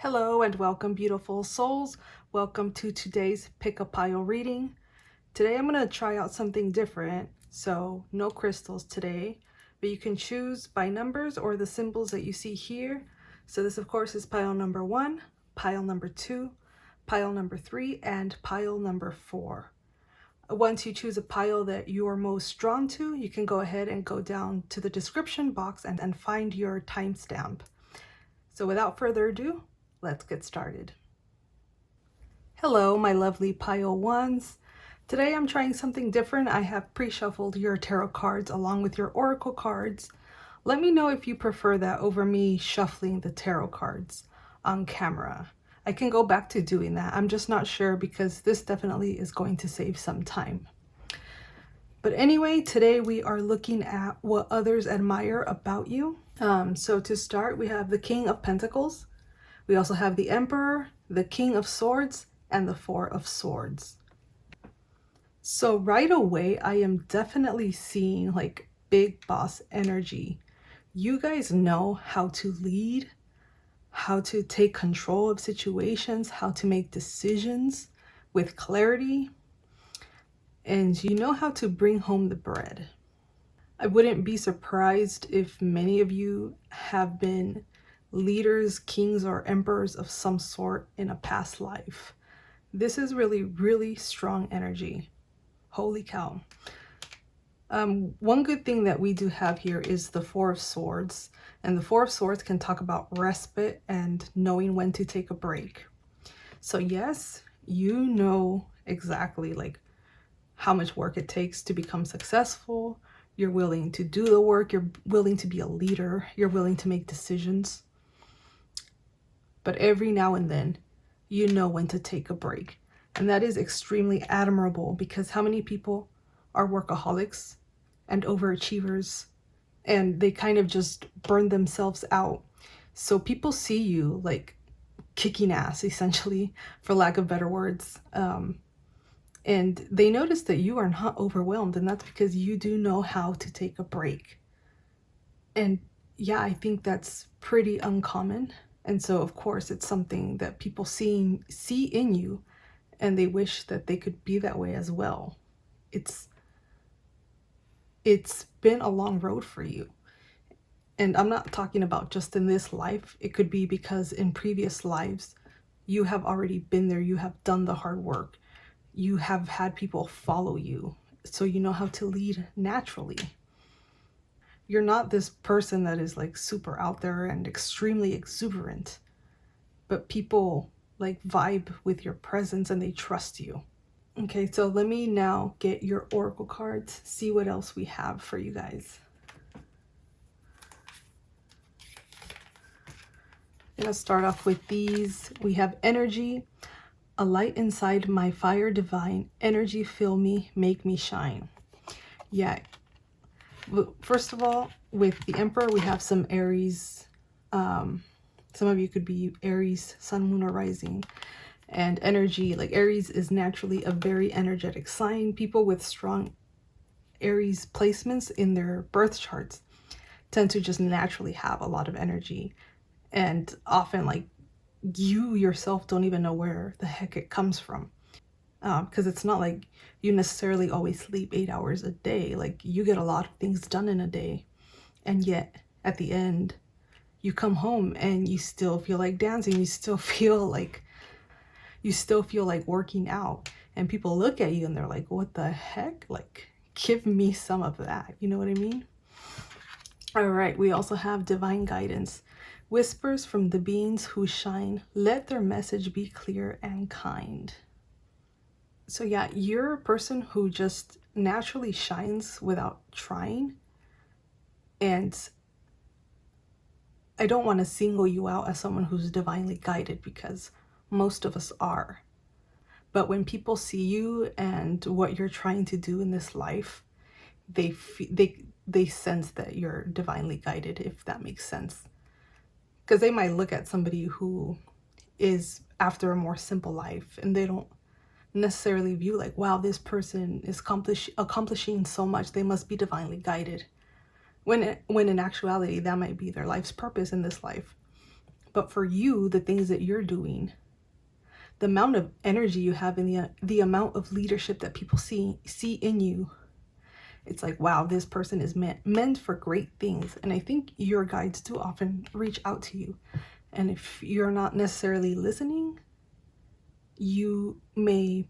Hello and welcome, beautiful souls. Welcome to today's pick a pile reading. Today I'm going to try out something different. So no crystals today, but you can choose by numbers or the symbols that you see here. So this of course is pile number 1, pile number 2, pile number 3, and pile number 4. Once you choose a pile that you are most drawn to, you can go ahead and go down to the description box and find your timestamp. So without further ado, let's get started. Hello, my lovely pile ones. Today I'm trying something different. I have pre-shuffled your tarot cards along with your oracle cards. Let me know if you prefer that over me shuffling the tarot cards on camera. I can go back to doing that. I'm just not sure because this definitely is going to save some time. But anyway, today we are looking at what others admire about you. So to start, we have the King of Pentacles. We also have the Emperor, the King of Swords, and the Four of Swords. So right away, I am definitely seeing like big boss energy. You guys know how to lead, how to take control of situations, how to make decisions with clarity, and you know how to bring home the bread. I wouldn't be surprised if many of you have been leaders, kings, or emperors of some sort in a past life. This is really strong energy. Holy cow. One good thing that we do have here is the Four of Swords, and the Four of Swords can talk about respite and knowing when to take a break. So yes, you know exactly like how much work it takes to become successful. You're willing to do the work, you're willing to be a leader, you're willing to make decisions. But every now and then, you know when to take a break. And that is extremely admirable because how many people are workaholics and overachievers and they kind of just burn themselves out. So people see you like kicking ass, essentially, for lack of better words. And they notice that you are not overwhelmed, and that's because you do know how to take a break. And yeah, I think that's pretty uncommon. And so, of course, it's something that people see in you, and they wish that they could be that way as well. It's been a long road for you. And I'm not talking about just in this life. It could be because in previous lives, you have already been there. You have done the hard work. You have had people follow you. So you know how to lead naturally. You're not this person that is like super out there and extremely exuberant, but people like vibe with your presence and they trust you. Okay, so let me now get your oracle cards, see what else we have for you guys. I'm gonna start off with these. We have energy, a light inside my fire divine, energy fill me, make me shine. Yeah. First of all, with the Emperor, we have some Aries. Some of you could be Aries, Sun, Moon, or Rising. And energy, like Aries is naturally a very energetic sign. People with strong Aries placements in their birth charts tend to just naturally have a lot of energy. And often, like, you yourself don't even know where the heck it comes from. Because it's not like you necessarily always sleep 8 hours a day. Like, you get a lot of things done in a day, and yet at the end you come home and you still feel like dancing, you still feel like working out, and people look at you and they're like, what the heck, like, give me some of that, you know what I mean? All right, we also have divine guidance, whispers from the beings who shine, let their message be clear and kind. So yeah, you're a person who just naturally shines without trying. And I don't want to single you out as someone who's divinely guided because most of us are. But when people see you and what you're trying to do in this life, they sense that you're divinely guided, if that makes sense. Because they might look at somebody who is after a more simple life and they don't necessarily view like, wow, this person is accomplishing so much, they must be divinely guided, when in actuality that might be their life's purpose in this life. But for you, the things that you're doing, the amount of energy you have in the amount of leadership that people see in you, it's like, wow, this person is meant for great things. And I think your guides do often reach out to you. And if you're not necessarily listening, you may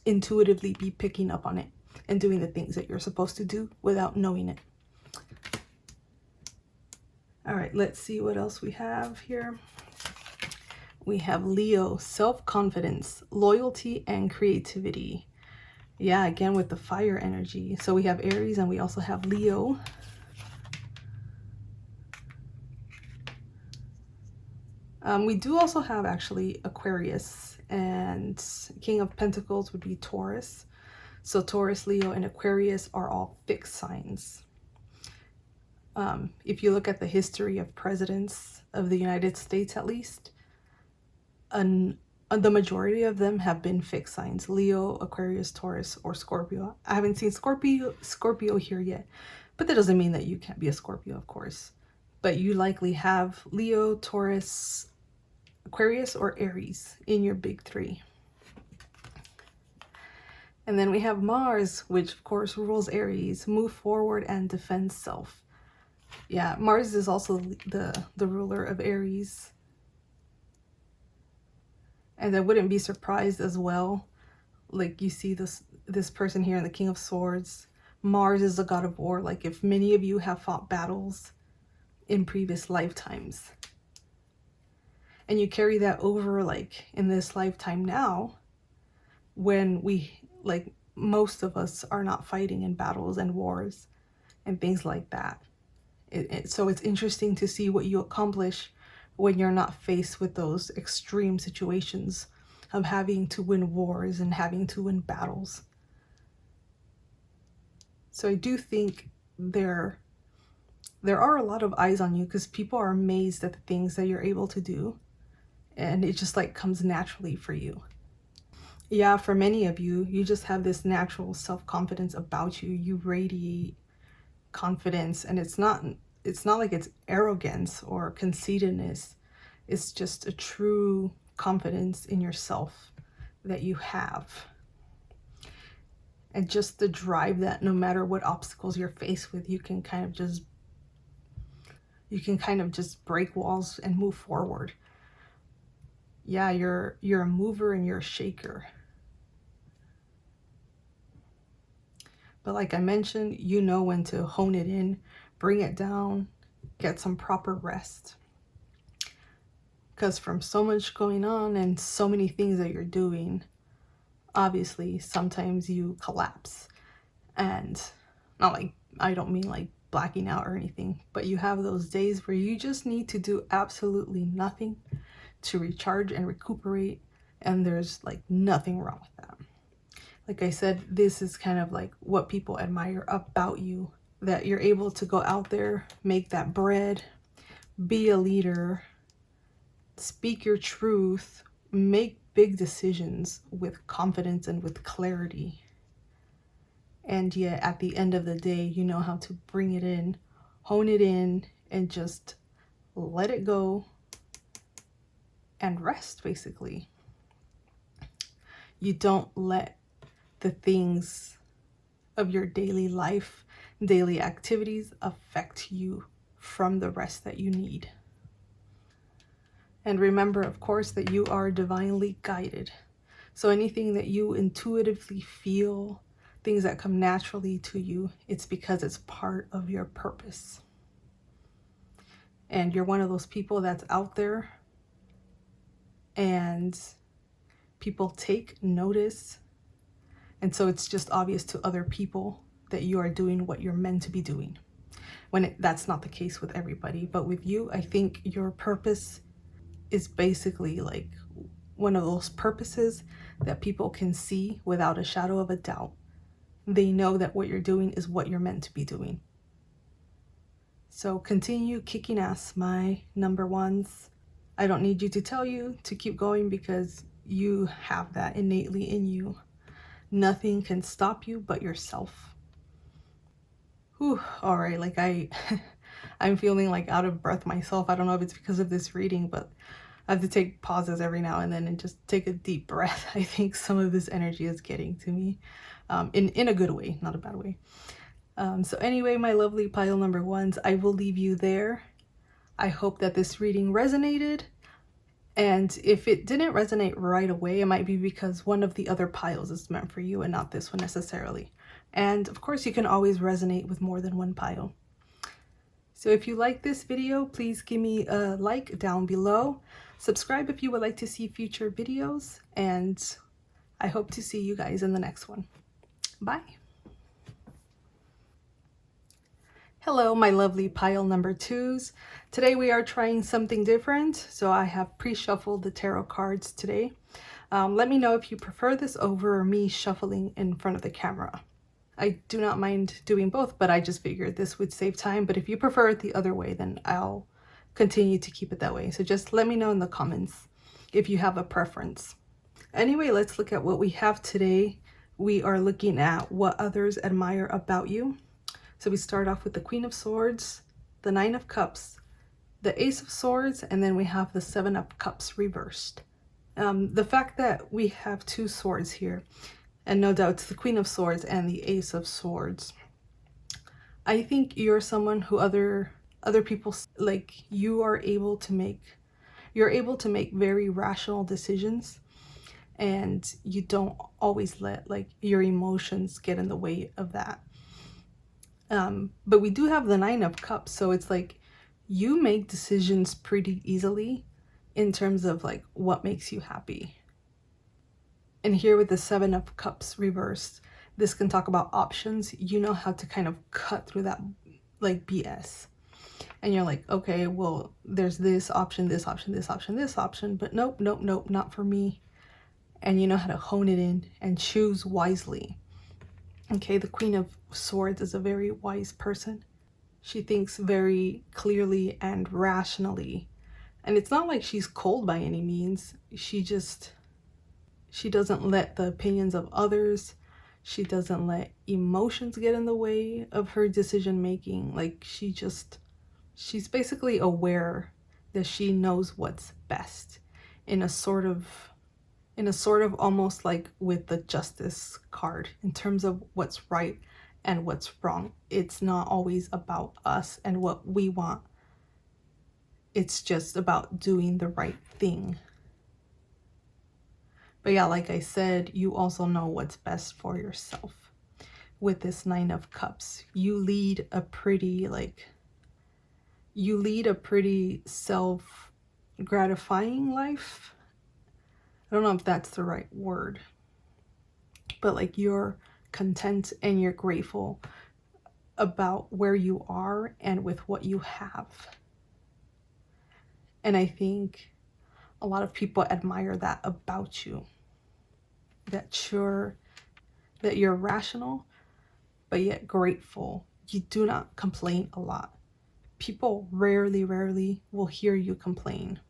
intuitively be picking up on it and doing the things that you're supposed to do without knowing it. All right, let's see what else we have here. We have Leo, self-confidence, loyalty, and creativity. Yeah, again with the fire energy. So we have Aries and we also have Leo. We do also have actually Aquarius, and King of Pentacles would be Taurus. So Taurus, Leo, and Aquarius are all fixed signs. If you look at the history of presidents of the United States, at least, the majority of them have been fixed signs: Leo, Aquarius, Taurus, or Scorpio. I haven't seen Scorpio here yet, but that doesn't mean that you can't be a Scorpio, of course. But you likely have Leo, Taurus, Aquarius, or Aries in your big three. And then we have Mars, which of course rules Aries, move forward and defend self. Yeah, Mars is also the ruler of Aries. And I wouldn't be surprised as well, like you see this person here in the King of Swords. Mars is the god of war. Like if many of you have fought battles in previous lifetimes, and you carry that over like in this lifetime now, when we, like most of us, are not fighting in battles and wars and things like that. So it's interesting to see what you accomplish when you're not faced with those extreme situations of having to win wars and having to win battles. So I do think there are a lot of eyes on you, because people are amazed at the things that you're able to do, and it just like comes naturally for you. Yeah, for many of you, you just have this natural self-confidence about you. You radiate confidence, and it's not like it's arrogance or conceitedness. It's just a true confidence in yourself that you have. And just the drive that no matter what obstacles you're faced with, you can kind of just break walls and move forward. Yeah, you're a mover and you're a shaker. But like I mentioned, you know when to hone it in, bring it down, get some proper rest. Because from so much going on and so many things that you're doing, obviously sometimes you collapse. And not like, I don't mean like blacking out or anything, but you have those days where you just need to do absolutely nothing to recharge and recuperate, and there's like nothing wrong with that. Like I said, this is kind of like what people admire about you, that you're able to go out there, make that bread, be a leader, speak your truth, make big decisions with confidence and with clarity. And yet at the end of the day, you know how to bring it in, hone it in, and just let it go and rest, basically. You don't let the things of your daily life, daily activities affect you from the rest that you need. And remember, of course, that you are divinely guided. So anything that you intuitively feel, things that come naturally to you, it's because it's part of your purpose. And you're one of those people that's out there and people take notice. And so it's just obvious to other people that you are doing what you're meant to be doing, when that's not the case with everybody. But with you, I think your purpose is basically like one of those purposes that people can see without a shadow of a doubt. They know that what you're doing is what you're meant to be doing. So continue kicking ass, my number ones. I don't need you to tell you to keep going, because you have that innately in you. Nothing can stop you but yourself. Whew, all right, like I I'm feeling like out of breath myself. I don't know if it's because of this reading, but I have to take pauses every now and then and just take a deep breath. I think some of this energy is getting to me in a good way, not a bad way. So anyway, my lovely pile number ones, I will leave you there. I hope that this reading resonated. And if it didn't resonate right away, it might be because one of the other piles is meant for you and not this one necessarily. And of course, you can always resonate with more than one pile. So if you like this video, please give me a like down below. Subscribe if you would like to see future videos. And I hope to see you guys in the next one. Bye. Hello, my lovely pile number twos. Today we are trying something different, so I have pre-shuffled the tarot cards today. Let me know if you prefer this over me shuffling in front of the camera. I do not mind doing both, but I just figured this would save time. But if you prefer it the other way, then I'll continue to keep it that way. So just let me know in the comments if you have a preference. Anyway, let's look at what we have today. We are looking at what others admire about you. So we start off with the Queen of Swords, the Nine of Cups, the Ace of Swords, and then we have the Seven of Cups reversed. The fact that we have two swords here, and no doubt it's the Queen of Swords and the Ace of Swords. I think you're someone who other people, like, you're able to make very rational decisions, and you don't always let like your emotions get in the way of that. But we do have the Nine of Cups, so it's like you make decisions pretty easily in terms of like what makes you happy. And here with the Seven of Cups reversed, this can talk about options. You know how to kind of cut through that like BS. And you're like, okay, well, there's this option, this option, this option, this option, but nope, nope, nope, not for me. And you know how to hone it in and choose wisely. Okay, the Queen of Swords is a very wise person. She thinks very clearly and rationally. And it's not like she's cold by any means. She doesn't let the opinions of others. She doesn't let emotions get in the way of her decision making. Like she's basically aware that she knows what's best in a sort of almost like with the Justice card in terms of what's right and what's wrong. It's not always about us and what we want. It's just about doing the right thing. But yeah, like I said, you also know what's best for yourself. With this Nine of Cups, you lead a pretty self-gratifying life. I don't know if that's the right word, but like you're content and you're grateful about where you are and with what you have. And I think a lot of people admire that about you, that you're rational, but yet grateful. You do not complain a lot. People rarely will hear you complain.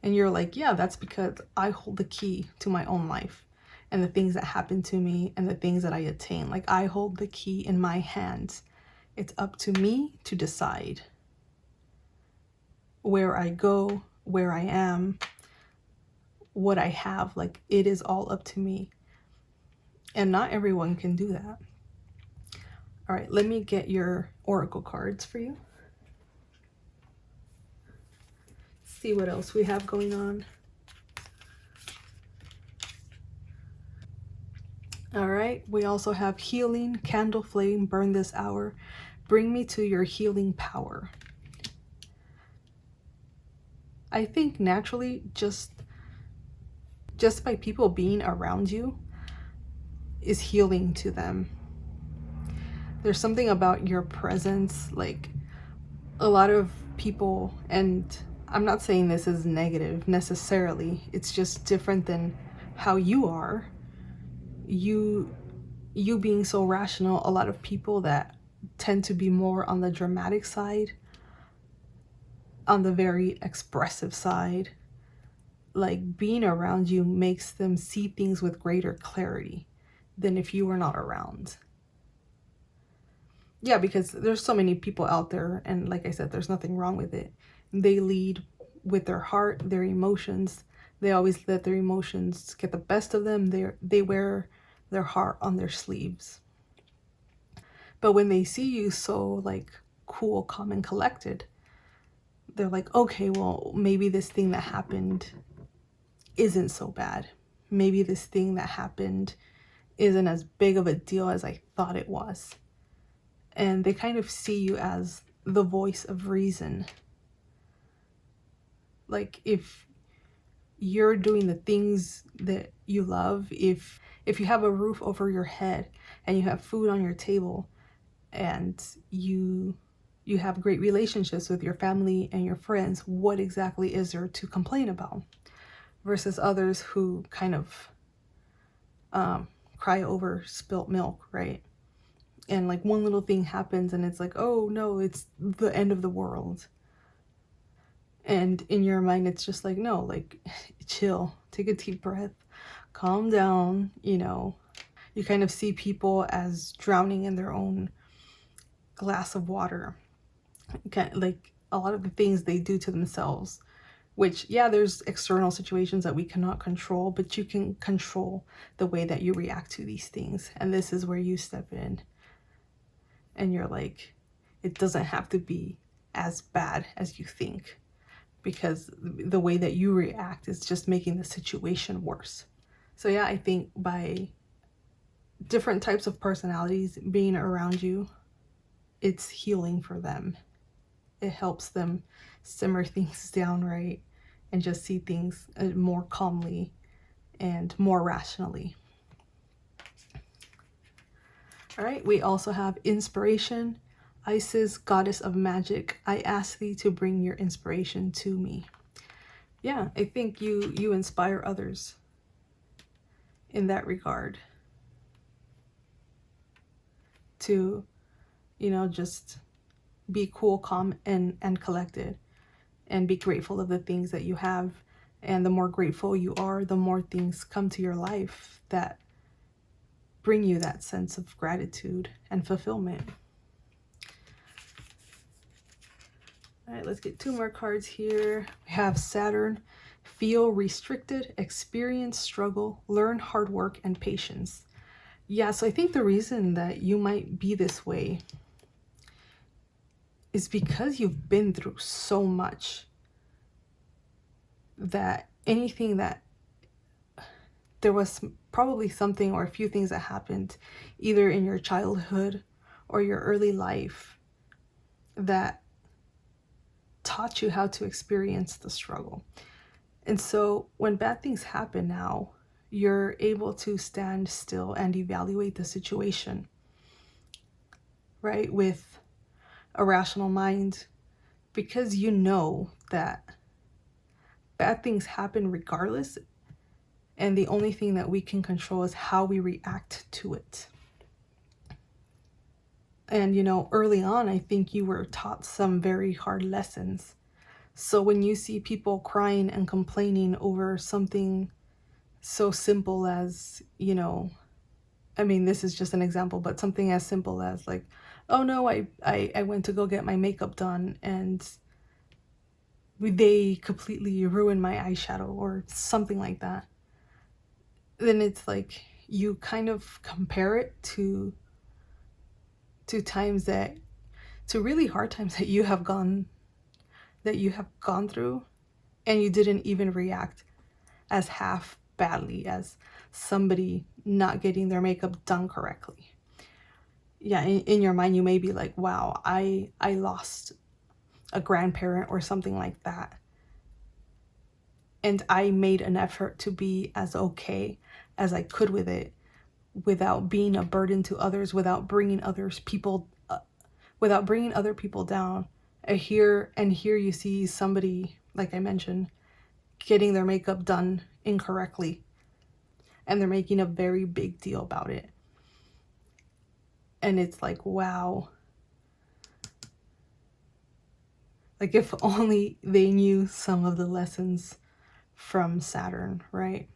And you're like, yeah, that's because I hold the key to my own life and the things that happen to me and the things that I attain. Like I hold the key in my hands. It's up to me to decide where I go, where I am, what I have. Like it is all up to me. And not everyone can do that. All right, let me get your oracle cards for you. See what else we have going on. All right, we also have healing, candle flame, burn this hour. Bring me to your healing power. I think naturally, just by people being around you is healing to them. There's something about your presence, like a lot of people, and I'm not saying this is negative necessarily, it's just different than how you are. You being so rational, a lot of people that tend to be more on the dramatic side, on the very expressive side, like being around you makes them see things with greater clarity than if you were not around. Yeah, because there's so many people out there, and like I said, there's nothing wrong with it. They lead with their heart, their emotions. They always let their emotions get the best of them. They wear their heart on their sleeves. But when they see you so like cool, calm, and collected, they're like, okay, well, maybe this thing that happened isn't so bad. Maybe this thing that happened isn't as big of a deal as I thought it was. And they kind of see you as the voice of reason. Like, if you're doing the things that you love, if you have a roof over your head and you have food on your table, and you have great relationships with your family and your friends, what exactly is there to complain about? Versus others who kind of cry over spilt milk, right? And like one little thing happens and it's like, oh no, it's the end of the world. And in your mind, it's just like, no, like, chill, take a deep breath, calm down, you know. You kind of see people as drowning in their own glass of water. Like a lot of the things they do to themselves, which, yeah, there's external situations that we cannot control, but you can control the way that you react to these things. And this is where you step in and you're like, it doesn't have to be as bad as you think, because the way that you react is just making the situation worse. So yeah, I think by different types of personalities being around you, it's healing for them. It helps them simmer things down, right? And just see things more calmly and more rationally. All right, we also have inspiration. Isis, goddess of magic, I ask thee to bring your inspiration to me. Yeah, I think you inspire others in that regard to, you know, just be cool, calm, and collected, and be grateful of the things that you have. And the more grateful you are, the more things come to your life that bring you that sense of gratitude and fulfillment. All right, let's get 2 more cards here. We have Saturn. Feel restricted, experience struggle, learn hard work and patience. Yeah, so I think the reason that you might be this way is because you've been through so much that anything that there was probably something or a few things that happened either in your childhood or your early life that taught you how to experience the struggle. And so when bad things happen now, you're able to stand still and evaluate the situation, right? With a rational mind, because you know that bad things happen regardless. And the only thing that we can control is how we react to it. And, you know, early on, I think you were taught some very hard lessons. So when you see people crying and complaining over something so simple as, you know, I mean, this is just an example, but something as simple as like, oh no, I went to go get my makeup done and they completely ruined my eyeshadow or something like that. Then it's like you kind of compare it to times that, to really hard times that you have gone through, and you didn't even react as half badly as somebody not getting their makeup done correctly. Yeah, in your mind you may be like, wow, I lost a grandparent or something like that, and I made an effort to be as okay as I could with it, without being a burden to others, without bringing other people down. And here you see somebody, like I mentioned, getting their makeup done incorrectly, and they're making a very big deal about it. And it's like, wow, like if only they knew some of the lessons from Saturn, right?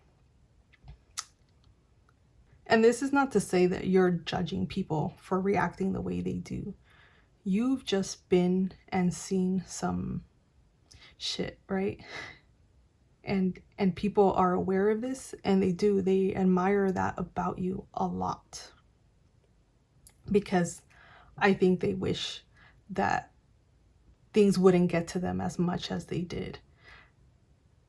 And this is not to say that you're judging people for reacting the way they do. You've just been and seen some shit, right? And people are aware of this, and they admire that about you a lot, because I think they wish that things wouldn't get to them as much as they did.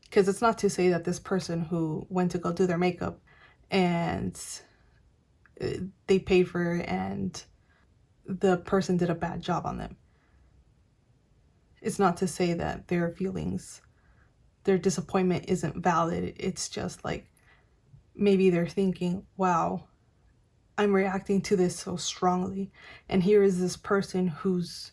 Because it's not to say that this person who went to go do their makeup and they paid for it and the person did a bad job on them. It's not to say that their feelings, their disappointment isn't valid. It's just like, maybe they're thinking, wow, I'm reacting to this so strongly, and here is this person who's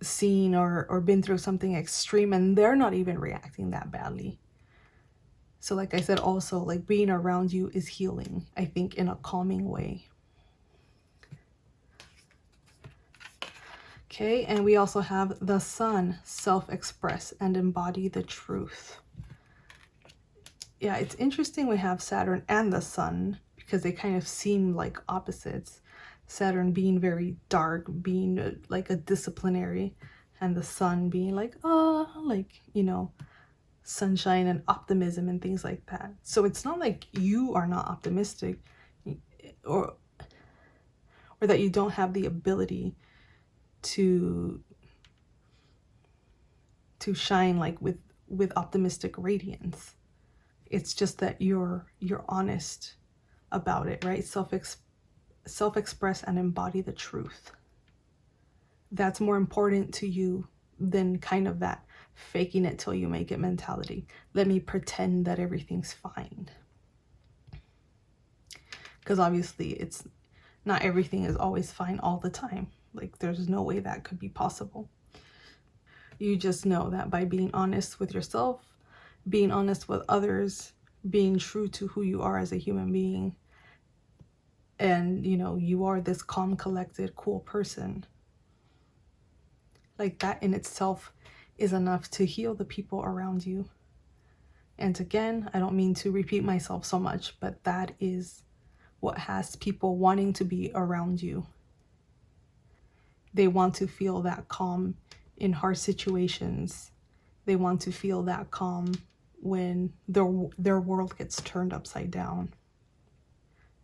seen or been through something extreme, and they're not even reacting that badly. So like I said, also, like, being around you is healing, I think, in a calming way. Okay, and we also have the Sun, self-express and embody the truth. Yeah, it's interesting we have Saturn and the Sun, because they kind of seem like opposites. Saturn being very dark, being like a disciplinary, and the Sun being like, like, you know, sunshine and optimism and things like that. So it's not like you are not optimistic, or that you don't have the ability to shine like with optimistic radiance. It's just that you're honest about it, right? Self-express and embody the truth. That's more important to you than kind of that faking it till you make it mentality. Let me pretend that everything's fine. Because obviously it's not everything is always fine all the time. Like, there's no way that could be possible. You just know that by being honest with yourself, being honest with others, being true to who you are as a human being, and, you know, you are this calm, collected, cool person. Like, that in itself is enough to heal the people around you. And again, I don't mean to repeat myself so much, but that is what has people wanting to be around you. They want to feel that calm in hard situations. They want to feel that calm when their world gets turned upside down.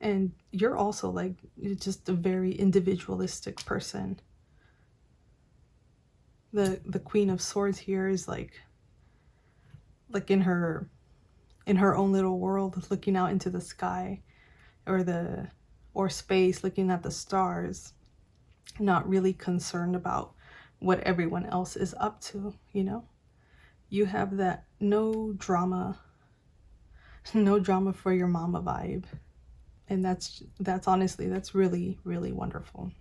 And you're also like, you're just a very individualistic person. The Queen of Swords here is like in her own little world, looking out into the sky or space, looking at the stars, not really concerned about what everyone else is up to, you know? You have that no drama for your mama vibe. And that's honestly, that's really, really wonderful.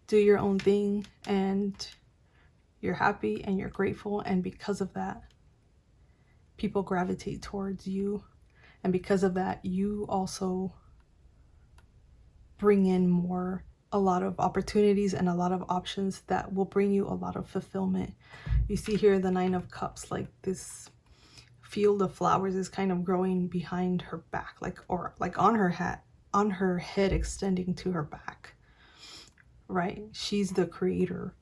Do your own thing, and you're happy and you're grateful, and because of that, people gravitate towards you, and because of that, you also bring in a lot of opportunities and a lot of options that will bring you a lot of fulfillment. You see here the Nine of Cups, like this field of flowers is kind of growing behind her back, like on her head, extending to her back, right? She's the creator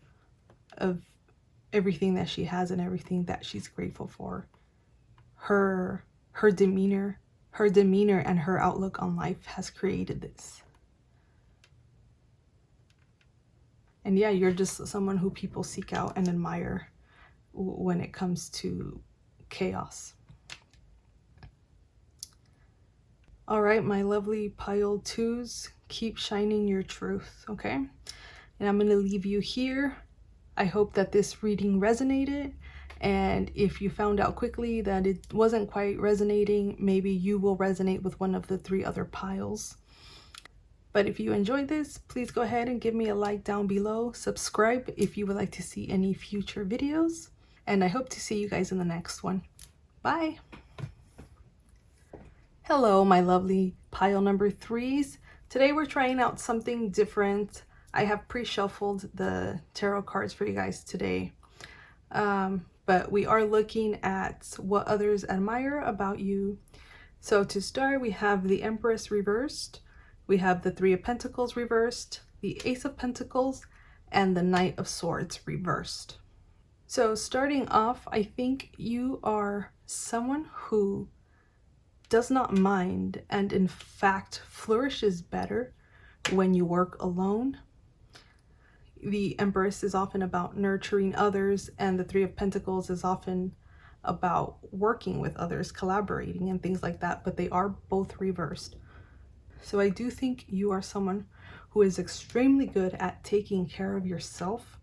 of everything that she has and everything that she's grateful for. Her demeanor and her outlook on life has created this. And yeah, you're just someone who people seek out and admire when it comes to chaos. All right, my lovely pile twos, keep shining your truth, okay? And I'm going to leave you here. I hope that this reading resonated. And if you found out quickly that it wasn't quite resonating, maybe you will resonate with one of the 3 other piles. But if you enjoyed this, please go ahead and give me a like down below. Subscribe if you would like to see any future videos. And I hope to see you guys in the next one. Bye. Hello, my lovely pile number 3s. Today we're trying out something different. I have pre-shuffled the tarot cards for you guys today. But we are looking at what others admire about you, So to start, we have the Empress reversed, we have the Three of Pentacles reversed, the Ace of Pentacles, and the Knight of Swords reversed. So starting off, I think you are someone who does not mind and in fact flourishes better when you work alone. The Empress is often about nurturing others, and the Three of Pentacles is often about working with others, collaborating and things like that, but they are both reversed. So I do think you are someone who is extremely good at taking care of yourself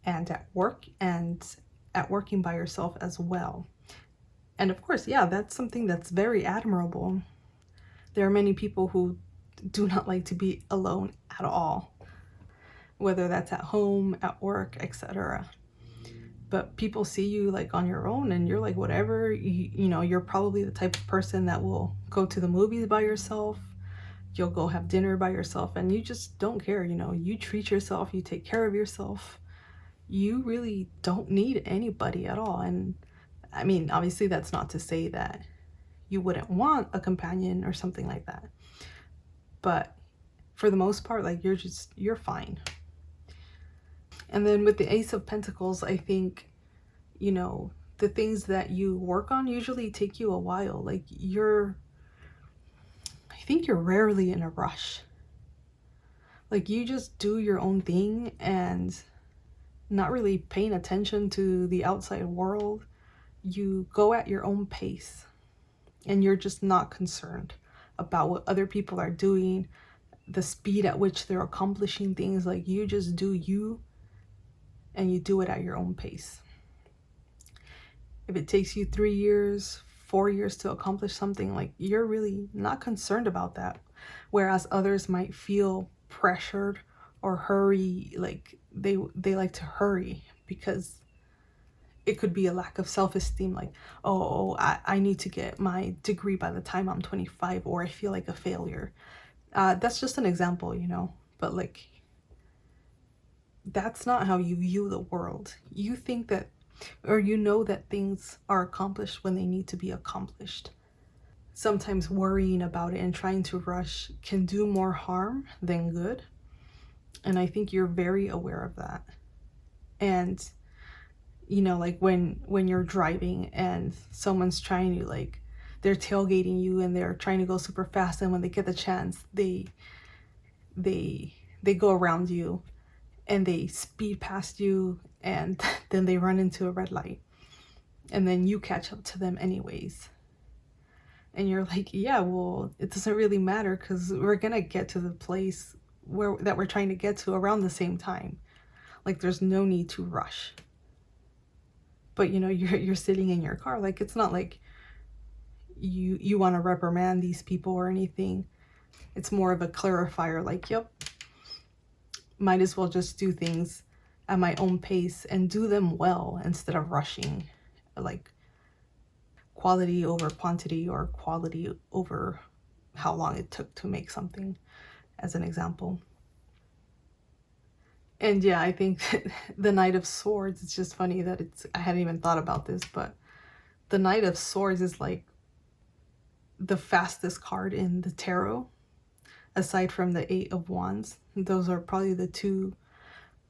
and at work and at working by yourself as well. And of course, yeah, that's something that's very admirable. There are many people who do not like to be alone at all, whether that's at home, at work, etc. But people see you like on your own and you're like whatever, you know, you're probably the type of person that will go to the movies by yourself, you'll go have dinner by yourself, and you just don't care, you know, you treat yourself, you take care of yourself. You really don't need anybody at all. And I mean, obviously that's not to say that you wouldn't want a companion or something like that, but for the most part, like you're fine. And then with the Ace of Pentacles, I think, you know, the things that you work on usually take you a while. Like I think you're rarely in a rush. Like you just do your own thing and not really paying attention to the outside world. You go at your own pace and you're just not concerned about what other people are doing, the speed at which they're accomplishing things. Like you just do you, and you do it at your own pace. If it takes you 3 years, 4 years to accomplish something, like you're really not concerned about that. Whereas others might feel pressured or hurry, like they like to hurry because it could be a lack of self-esteem, like, oh, I need to get my degree by the time I'm 25, or I feel like a failure. That's just an example, you know, but like that's not how you view the world. You think that, or you know that things are accomplished when they need to be accomplished. Sometimes worrying about it and trying to rush can do more harm than good. And I think you're very aware of that. And, you know, like when you're driving and someone's trying to, like, they're tailgating you and they're trying to go super fast, and when they get the chance, they go around you and they speed past you, and then they run into a red light, and then you catch up to them anyways. And you're like, yeah, well, it doesn't really matter because we're gonna get to the place that we're trying to get to around the same time. Like there's no need to rush. But you know, you're sitting in your car, like it's not like you want to reprimand these people or anything. It's more of a clarifier, like, yep, might as well just do things at my own pace and do them well instead of rushing. Like quality over quantity, or quality over how long it took to make something, as an example. And yeah, I think the Knight of Swords, it's just funny that I hadn't even thought about this, but the Knight of Swords is like the fastest card in the tarot, aside from the Eight of Wands. Those are probably the two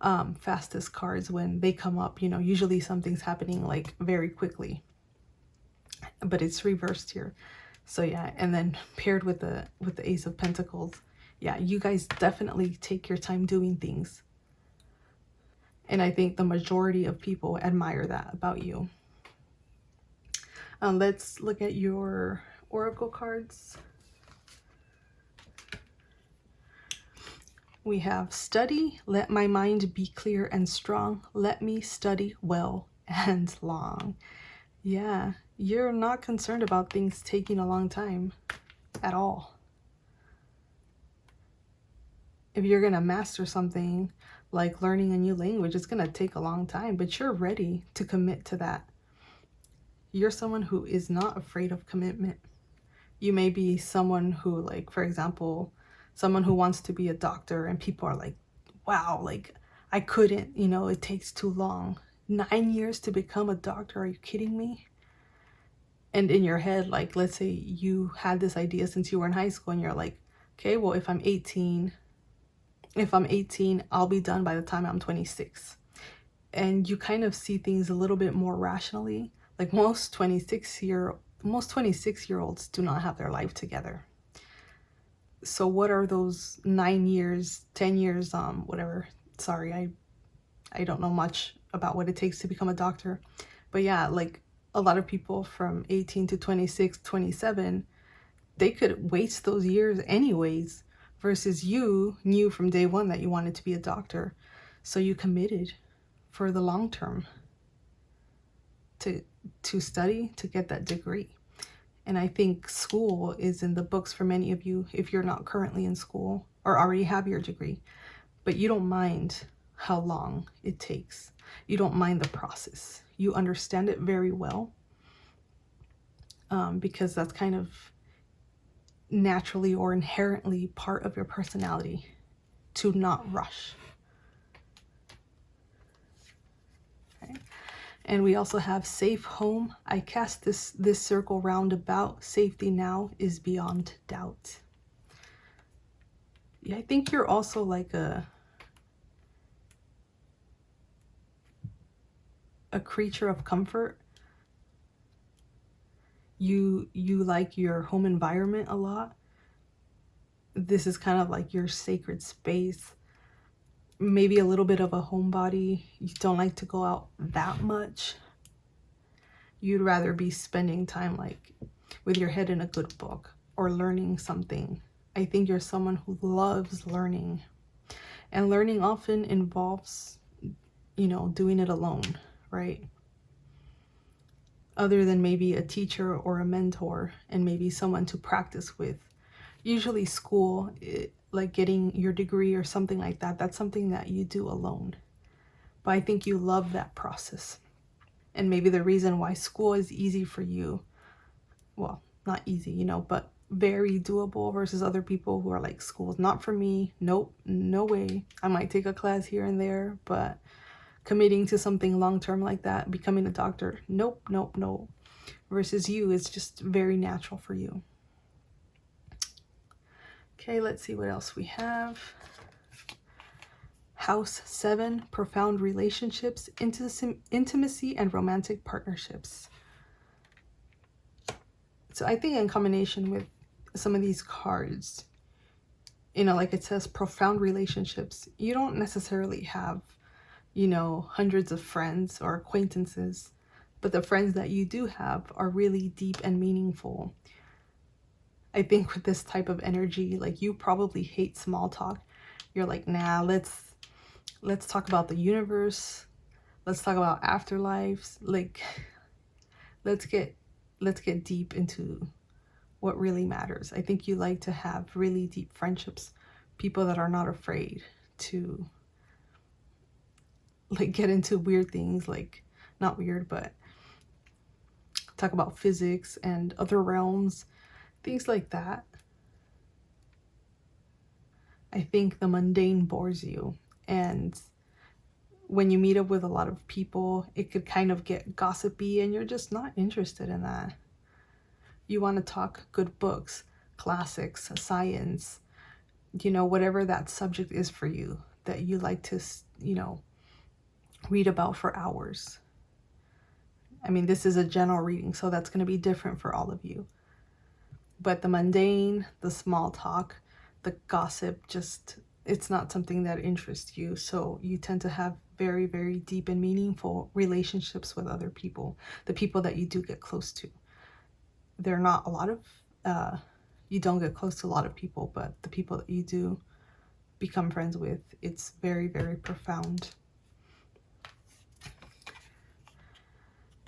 fastest cards when they come up. You know, usually something's happening like very quickly, but it's reversed here. So yeah, and then paired with the Ace of Pentacles, yeah, you guys definitely take your time doing things. And I think the majority of people admire that about you. Let's look at your oracle cards. We have study, let my mind be clear and strong. Let me study well and long. Yeah, you're not concerned about things taking a long time at all. If you're going to master something like learning a new language, it's going to take a long time, but you're ready to commit to that. You're someone who is not afraid of commitment. You may be someone who, like, for example, someone who wants to be a doctor, and people are like, wow, like, I couldn't, you know, it takes too long. 9 years to become a doctor, are you kidding me? And in your head, like, let's say you had this idea since you were in high school and you're like, okay, well, if I'm 18, I'll be done by the time I'm 26. And you kind of see things a little bit more rationally. Like most 26-year-olds do not have their life together. So what are those 9 years, 10 years, whatever. Sorry, I don't know much about what it takes to become a doctor. But yeah, like a lot of people from 18 to 26, 27, they could waste those years anyways, versus you knew from day one that you wanted to be a doctor. So you committed for the long term to study, to get that degree. And I think school is in the books for many of you if you're not currently in school or already have your degree. But you don't mind how long it takes. You don't mind the process. You understand it very well, because that's kind of naturally or inherently part of your personality, to not rush. Okay. And we also have safe home. I cast this circle round about. Safety now is beyond doubt. Yeah, I think you're also like a creature of comfort. You like your home environment a lot. This is kind of like your sacred space. Maybe a little bit of a homebody. You don't like to go out that much. You'd rather be spending time like with your head in a good book or learning something. I think you're someone who loves learning. And learning often involves, doing it alone, right? Other than maybe a teacher or a mentor and maybe someone to practice with. Usually school, like getting your degree or something like that, that's something that you do alone. But I think you love that process. And maybe the reason why school is easy for you, well, not easy, but very doable versus other people who are like, school's not for me. Nope, no way. I might take a class here and there, but committing to something long-term like that, becoming a doctor, nope, nope, nope. Versus you, it's just very natural for you. Okay, let's see what else we have. House 7, profound relationships, intimacy, and romantic partnerships. So I think in combination with some of these cards, like it says profound relationships, you don't necessarily have, hundreds of friends or acquaintances, but the friends that you do have are really deep and meaningful. I think with this type of energy, like you probably hate small talk. You're like, nah, let's talk about the universe. Let's talk about afterlives. Like, let's get deep into what really matters. I think you like to have really deep friendships, people that are not afraid to like get into weird things, like not weird, but talk about physics and other realms, things like that. I think the mundane bores you, and when you meet up with a lot of people, it could kind of get gossipy and you're just not interested in that. You want to talk good books, classics, science, whatever that subject is for you that you like to, read about for hours. I mean, this is a general reading, so that's going to be different for all of you. But the mundane, the small talk, the gossip, it's not something that interests you. So you tend to have very, very deep and meaningful relationships with other people, the people that you do get close to. They're not a lot of, you don't get close to a lot of people, but the people that you do become friends with, it's very, very profound.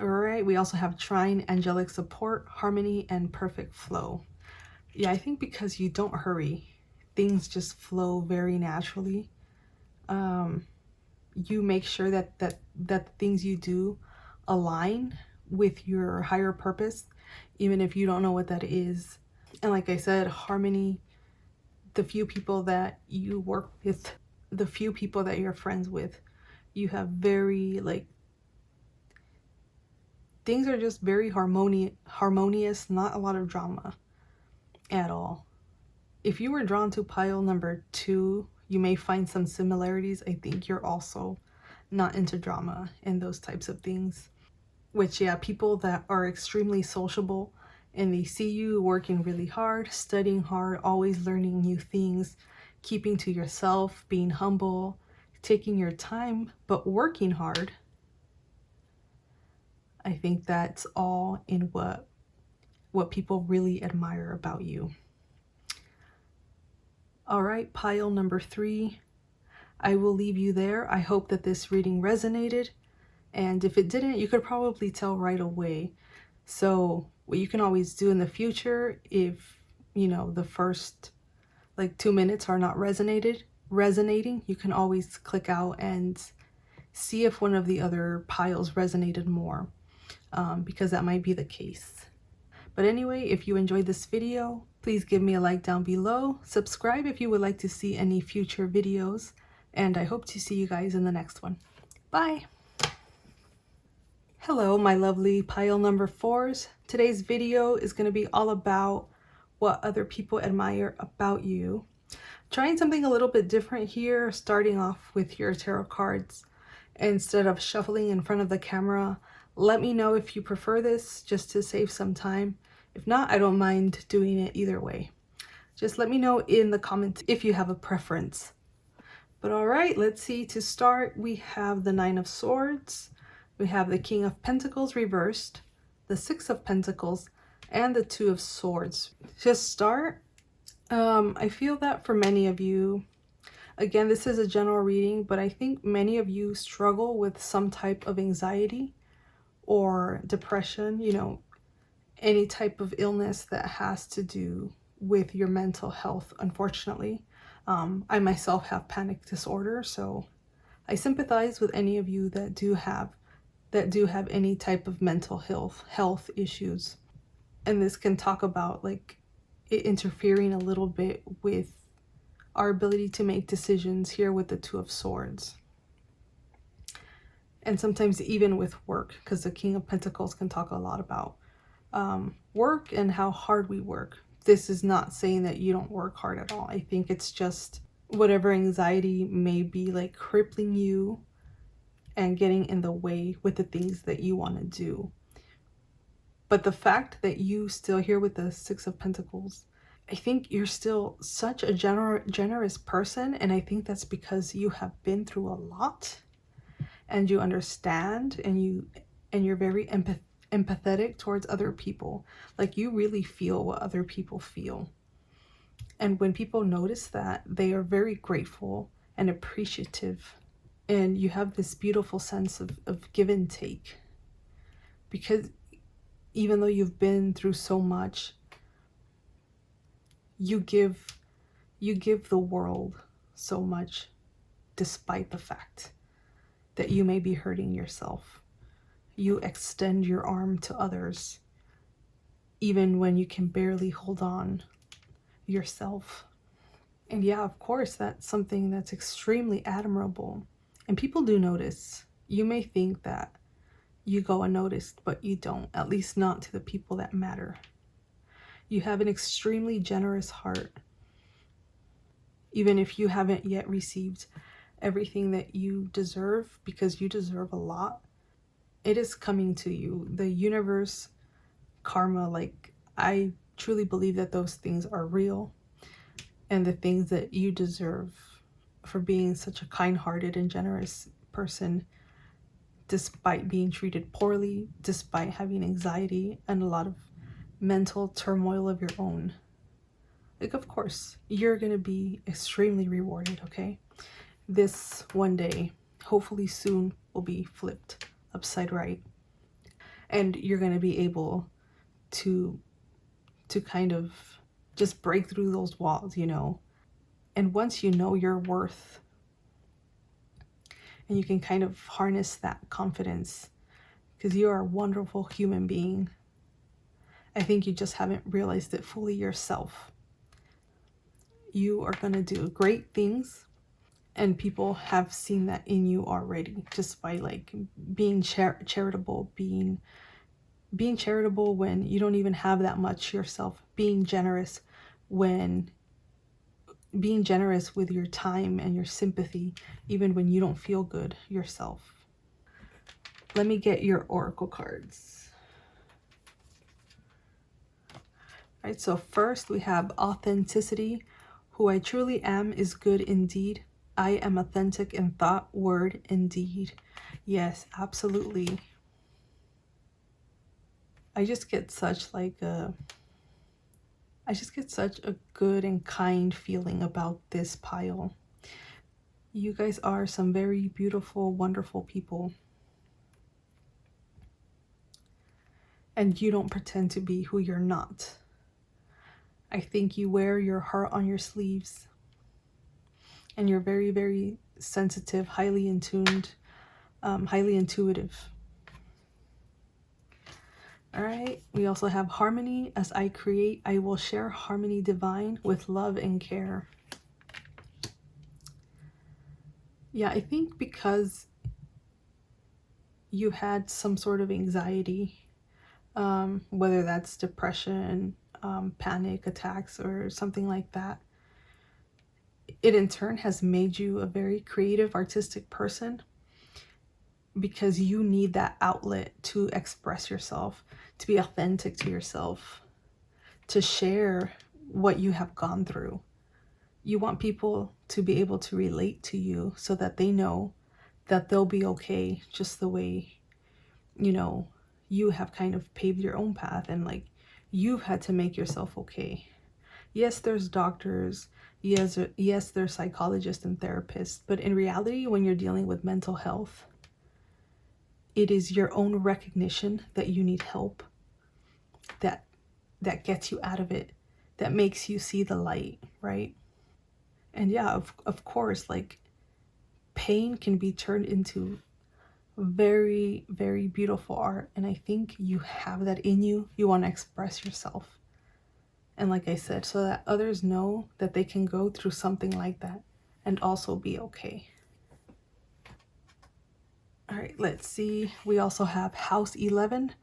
All right, we also have trine, angelic support, harmony, and perfect flow. Yeah, I think because you don't hurry, things just flow very naturally. You make sure that the things you do align with your higher purpose, even if you don't know what that is. And like I said, harmony, the few people that you work with, the few people that you're friends with, you have very things are just very harmonious, not a lot of drama at all. If you were drawn to pile number 2, you may find some similarities. I think you're also not into drama and those types of things. Which, yeah, people that are extremely sociable and they see you working really hard, studying hard, always learning new things, keeping to yourself, being humble, taking your time, but working hard. I think that's all in what people really admire about you. All right, pile number 3. I will leave you there. I hope that this reading resonated. And if it didn't, you could probably tell right away. So what you can always do in the future, if, you know, the first like 2 minutes are not resonating, you can always click out and see if one of the other piles resonated more, because that might be the case. But anyway, if you enjoyed this video, please give me a like down below. Subscribe if you would like to see any future videos. And I hope to see you guys in the next one. Bye! Hello, my lovely pile number 4s. Today's video is going to be all about what other people admire about you. Trying something a little bit different here, starting off with your tarot cards instead of shuffling in front of the camera. Let me know if you prefer this, just to save some time. If not, I don't mind doing it either way. Just let me know in the comments if you have a preference. But all right, let's see. To start, we have the 9 of Swords. We have the King of Pentacles reversed, the 6 of Pentacles, and the 2 of Swords. To start, I feel that for many of you, again, this is a general reading, but I think many of you struggle with some type of anxiety or depression, you know, any type of illness that has to do with your mental health, unfortunately. I myself have panic disorder, so I sympathize with any of you that do have any type of mental health issues. And this can talk about like it interfering a little bit with our ability to make decisions here with the 2 of Swords. And sometimes even with work, because the King of Pentacles can talk a lot about work and how hard we work. This is not saying that you don't work hard at all. I think it's just whatever anxiety may be like crippling you and getting in the way with the things that you want to do. But the fact that you still here with the 6 of Pentacles, I think you're still such a generous person. And I think that's because you have been through a lot and you understand, and you're very empathetic towards other people. Like you really feel what other people feel. And when people notice that, they are very grateful and appreciative. And you have this beautiful sense of give and take. Because even though you've been through so much, you give the world so much, despite the fact that you may be hurting yourself. You extend your arm to others, even when you can barely hold on yourself. And yeah, of course, that's something that's extremely admirable. And people do notice. You may think that you go unnoticed, but you don't, at least not to the people that matter. You have an extremely generous heart. Even if you haven't yet received everything that you deserve, because you deserve a lot, it is coming to you. The universe, karma, like I truly believe that those things are real, and the things that you deserve for being such a kind-hearted and generous person, despite being treated poorly, despite having anxiety and a lot of mental turmoil of your own. Like, of course, you're going to be extremely rewarded, okay? This one day, hopefully soon, will be flipped upside right. And you're going to be able to kind of just break through those walls, you know? And once you know your worth, and you can kind of harness that confidence, because you are a wonderful human being. I think you just haven't realized it fully yourself. You are going to do great things, and people have seen that in you already, just by like being charitable, being being charitable when you don't even have that much yourself, being generous with your time and your sympathy, even when you don't feel good yourself. Let me get your oracle cards. All right, so first we have authenticity. Who I truly am is good indeed. I am authentic in thought, word, and deed. Yes, absolutely. I just get such a good and kind feeling about this pile. You guys are some very beautiful, wonderful people. And you don't pretend to be who you're not. I think you wear your heart on your sleeves. And you're very, very sensitive, highly in tuned, highly intuitive. All right, we also have harmony. As I create, I will share harmony divine with love and care. Yeah, I think because you had some sort of anxiety, whether that's depression, panic attacks, or something like that, it in turn has made you a very creative, artistic person, because you need that outlet to express yourself, to be authentic to yourself, to share what you have gone through. You want people to be able to relate to you so that they know that they'll be okay, just the way, you know, you have kind of paved your own path, and like you've had to make yourself okay. Yes, there's doctors, yes, there's psychologists and therapists, but in reality, when you're dealing with mental health, it is your own recognition that you need help that gets you out of it, that makes you see the light, right? And yeah, of course, like pain can be turned into very, very beautiful art. And I think you have that in you. You want to express yourself. And like I said, so that others know that they can go through something like that and also be okay. All right, let's see. We also have House 11,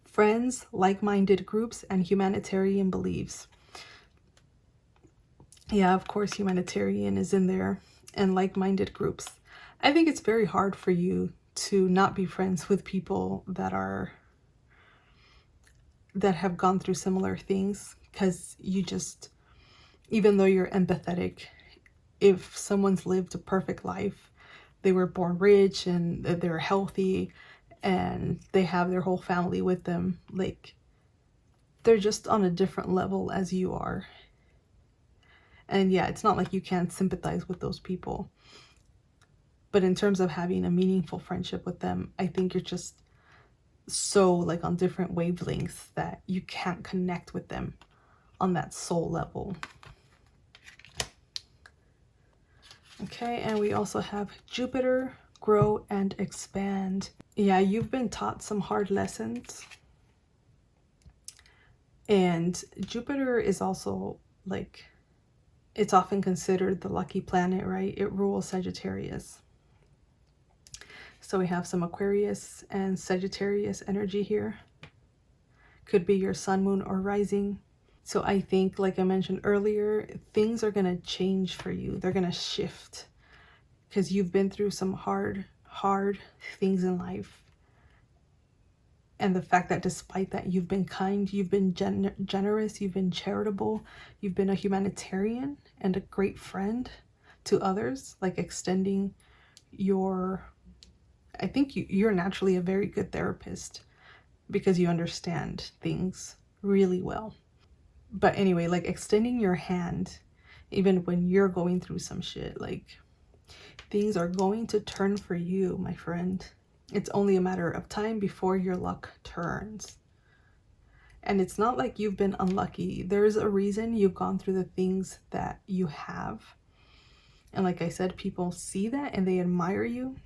friends, like-minded groups, and humanitarian beliefs. Yeah, of course, humanitarian is in there, and like-minded groups. I think it's very hard for you to not be friends with people that have gone through similar things, because you just, even though you're empathetic, if someone's lived a perfect life, they were born rich and they're healthy and they have their whole family with them, like they're just on a different level as you are. And yeah, it's not like you can't sympathize with those people, but in terms of having a meaningful friendship with them, I think you're just so like on different wavelengths that you can't connect with them on that soul level. Okay, and we also have Jupiter, grow and expand. Yeah, you've been taught some hard lessons. And Jupiter is also like, it's often considered the lucky planet, right? It rules Sagittarius. So we have some Aquarius and Sagittarius energy here. Could be your sun, moon, or rising. So I think, like I mentioned earlier, things are going to change for you. They're going to shift because you've been through some hard things in life. And the fact that despite that, you've been kind, you've been generous, you've been charitable, you've been a humanitarian and a great friend to others, like extending your, I think you're naturally a very good therapist because you understand things really well. But anyway, like extending your hand, even when you're going through some shit, like things are going to turn for you, my friend. It's only a matter of time before your luck turns. And it's not like you've been unlucky. There's a reason you've gone through the things that you have. And like I said, people see that and they admire you.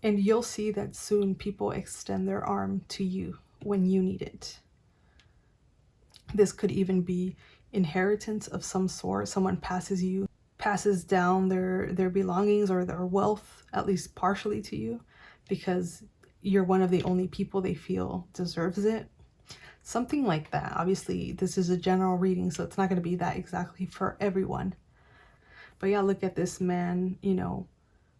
And you'll see that soon people extend their arm to you when you need it. This could even be inheritance of some sort. Someone passes down their belongings or their wealth, at least partially, to you, because you're one of the only people they feel deserves it. Something like that. Obviously, this is a general reading, so it's not going to be that exactly for everyone. But yeah, look at this man, you know,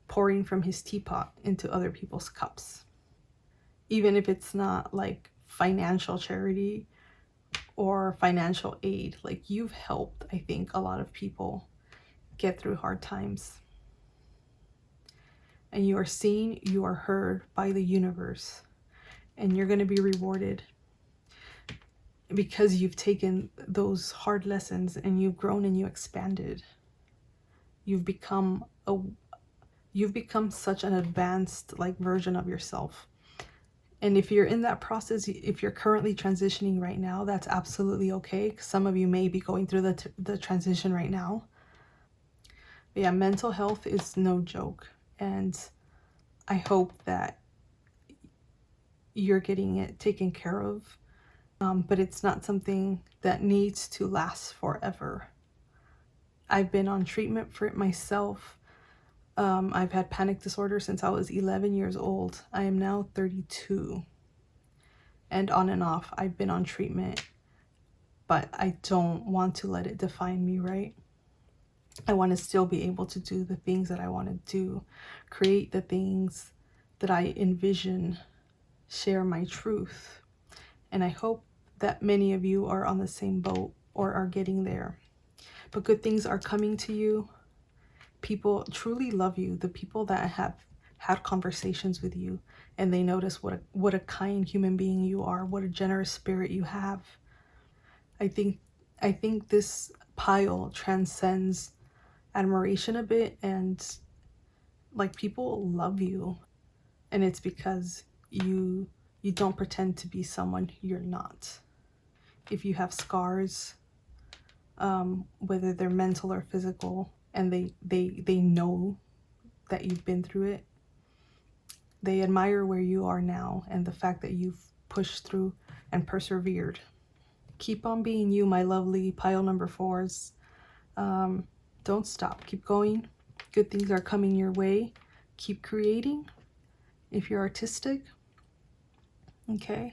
pouring from his teapot into other people's cups. Even if it's not like financial charity or financial aid, like you've helped, I think, a lot of people get through hard times. And you are seen, you are heard by the universe, and you're going to be rewarded because you've taken those hard lessons and you've grown and you expanded. You've become such an advanced like version of yourself. And if you're in that process, if you're currently transitioning right now, that's absolutely okay. Some of you may be going through the transition right now. But yeah, mental health is no joke. And I hope that you're getting it taken care of. But it's not something that needs to last forever. I've been on treatment for it myself. I've had panic disorder since I was 11 years old. I am now 32. And on and off, I've been on treatment. But I don't want to let it define me, right? I want to still be able to do the things that I want to do, create the things that I envision, share my truth. And I hope that many of you are on the same boat or are getting there. But good things are coming to you. People truly love you. The people that have had conversations with you and they notice what a kind human being you are, what a generous spirit you have. I think this pile transcends admiration a bit, and like people love you, and it's because you don't pretend to be someone you're not. If you have scars, whether they're mental or physical, and they know that you've been through it, they admire where you are now and the fact that you've pushed through and persevered. Keep on being you, my lovely pile number 4s. Don't stop. Keep going. Good things are coming your way. Keep creating. If you're artistic, okay,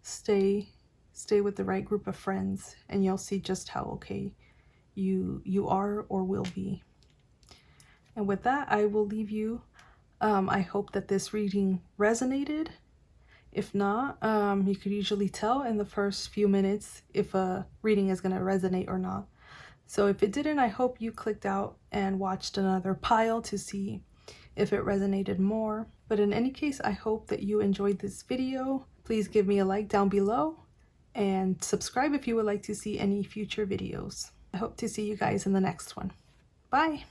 stay with the right group of friends, and you'll see just how okay you are or will be. And with that, I will leave you. I hope that this reading resonated. If not, you could usually tell in the first few minutes if a reading is going to resonate or not. So if it didn't, I hope you clicked out and watched another pile to see if it resonated more. But in any case, I hope that you enjoyed this video. Please give me a like down below and subscribe if you would like to see any future videos. I hope to see you guys in the next one. Bye!